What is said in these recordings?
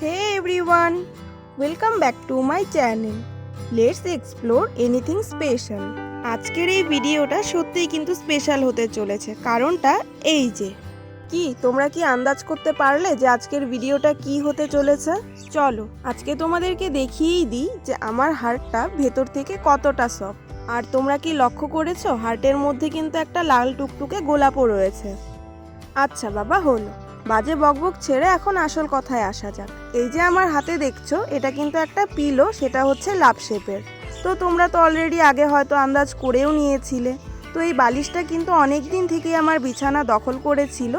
Hey everyone, welcome back to my channel. Let's explore anything special. আজকের এই ভিডিওটা সত্যিই কিন্তু স্পেশাল হতে চলেছে, কারণটা এই যে কি তোমরা কি আন্দাজ করতে পারলে যে আজকের ভিডিওটা কি হতে চলেছে? চলো আজকে তোমাদেরকে দেখিয়েই দিই যে আমার হার্টটা ভেতর থেকে কতটা সফট। আর তোমরা কি লক্ষ্য করেছো হার্টের মধ্যে কিন্তু একটা লাল টুকটুকে গোলাপও রয়েছে। আচ্ছা বাবা, হলো বাজে বকবক ছেড়ে এখন আসল কথায় আসা যাক। এই যে আমার হাতে দেখছো, এটা কিন্তু একটা পিলো, সেটা হচ্ছে লাভ শেপের। তো তোমরা তো অলরেডি আগে হয়তো আন্দাজ করেও নিয়েছিলে। তো এই বালিশটা কিন্তু অনেক দিন থেকেই আমার বিছানা দখল করেছিল,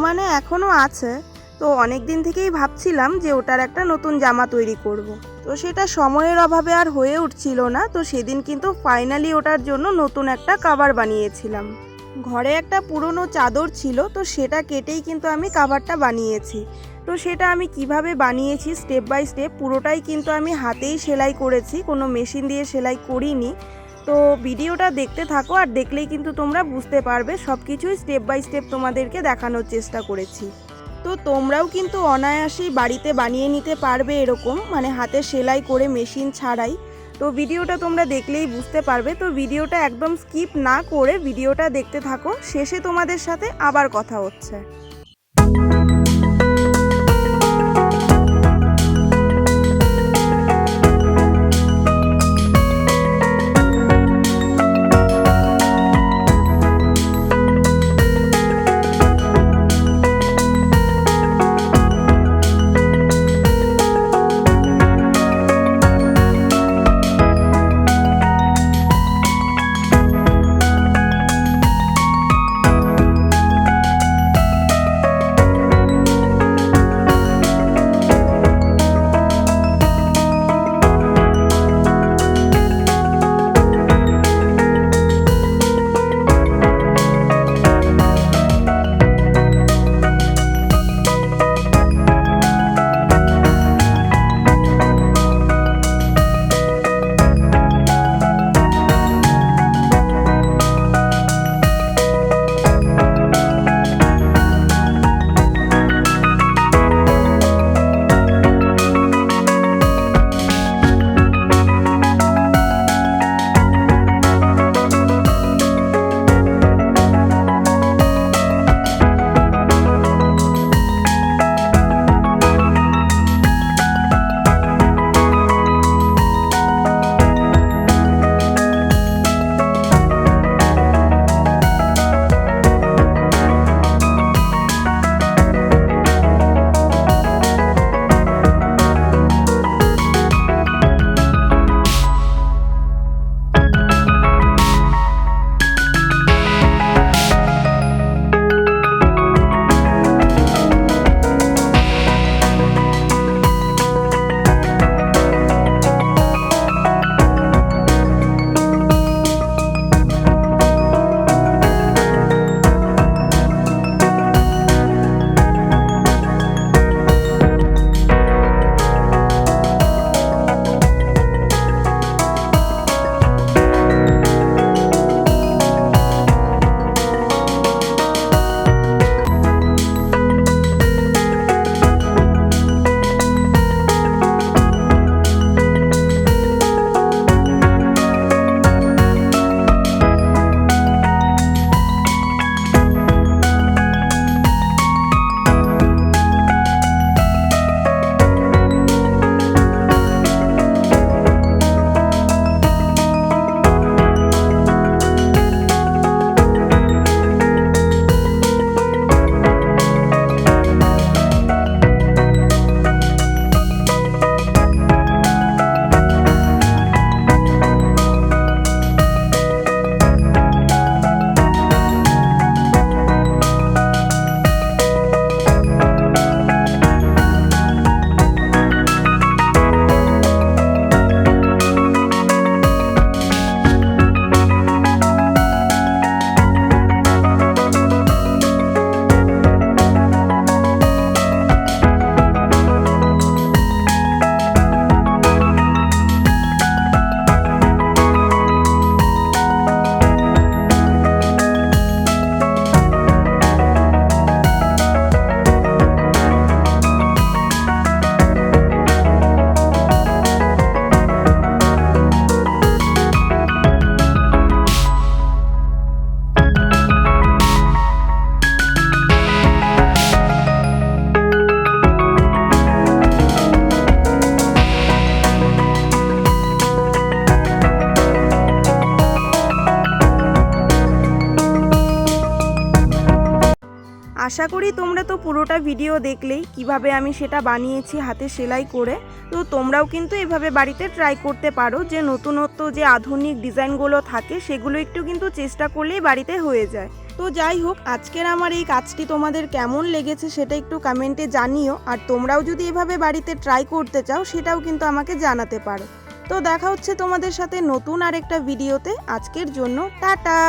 মানে এখনও আছে। তো অনেক দিন থেকেই ভাবছিলাম যে ওটার একটা নতুন জামা তৈরি করব। তো সেটা সময়ের অভাবে আর হয়ে উঠছিল না। তো সেদিন কিন্তু ফাইনালি ওটার জন্য নতুন একটা কভার বানিয়েছিলাম। ঘরে একটা পুরনো চাদর ছিল, তো সেটা কেটেই কিন্তু আমি কভারটা বানিয়েছি। তো সেটা আমি কিভাবে বানিয়েছি স্টেপ বাই স্টেপ পুরোটাই কিন্তু আমি হাতেই সেলাই করেছি, কোনো মেশিন দিয়ে সেলাই করিনি। তো ভিডিওটা দেখতে থাকো, আর দেখলেই কিন্তু তোমরা বুঝতে পারবে সব কিছুই স্টেপ বাই স্টেপ তোমাদেরকে দেখানোর চেষ্টা করেছি। তো তোমরাও কিন্তু অনায়াসেই বাড়িতে বানিয়ে নিতে পারবে এরকম, মানে হাতে সেলাই করে মেশিন ছাড়াই। তো ভিডিওটা তোমরা দেখলেই বুঝতে পারবে। তো ভিডিওটা একদম স্কিপ না করে ভিডিওটা দেখতে থাকো, শেষে তোমাদের সাথে আবার কথা হচ্ছে। আশা করি তোমরা তো পুরোটা ভিডিও দেখলেই কিভাবে আমি সেটা বানিয়েছি হাতে সেলাই করে। তো তোমরাও কিন্তু এভাবে বাড়িতে ট্রাই করতে পারো, যে নতুনত্ব যে আধুনিক ডিজাইনগুলো থাকে সেগুলো একটু কিন্তু চেষ্টা করলেই বাড়িতে হয়ে যায়। তো যাই হোক, আজকের আমার এই কাজটি তোমাদের কেমন লেগেছে সেটা একটু কমেন্টে জানিও। আর তোমরাও যদি এভাবে বাড়িতে ট্রাই করতে চাও সেটাও কিন্তু আমাকে জানাতে পারো। তো দেখা হচ্ছে তোমাদের সাথে নতুন আরেকটা ভিডিওতে। আজকের জন্য টাটা।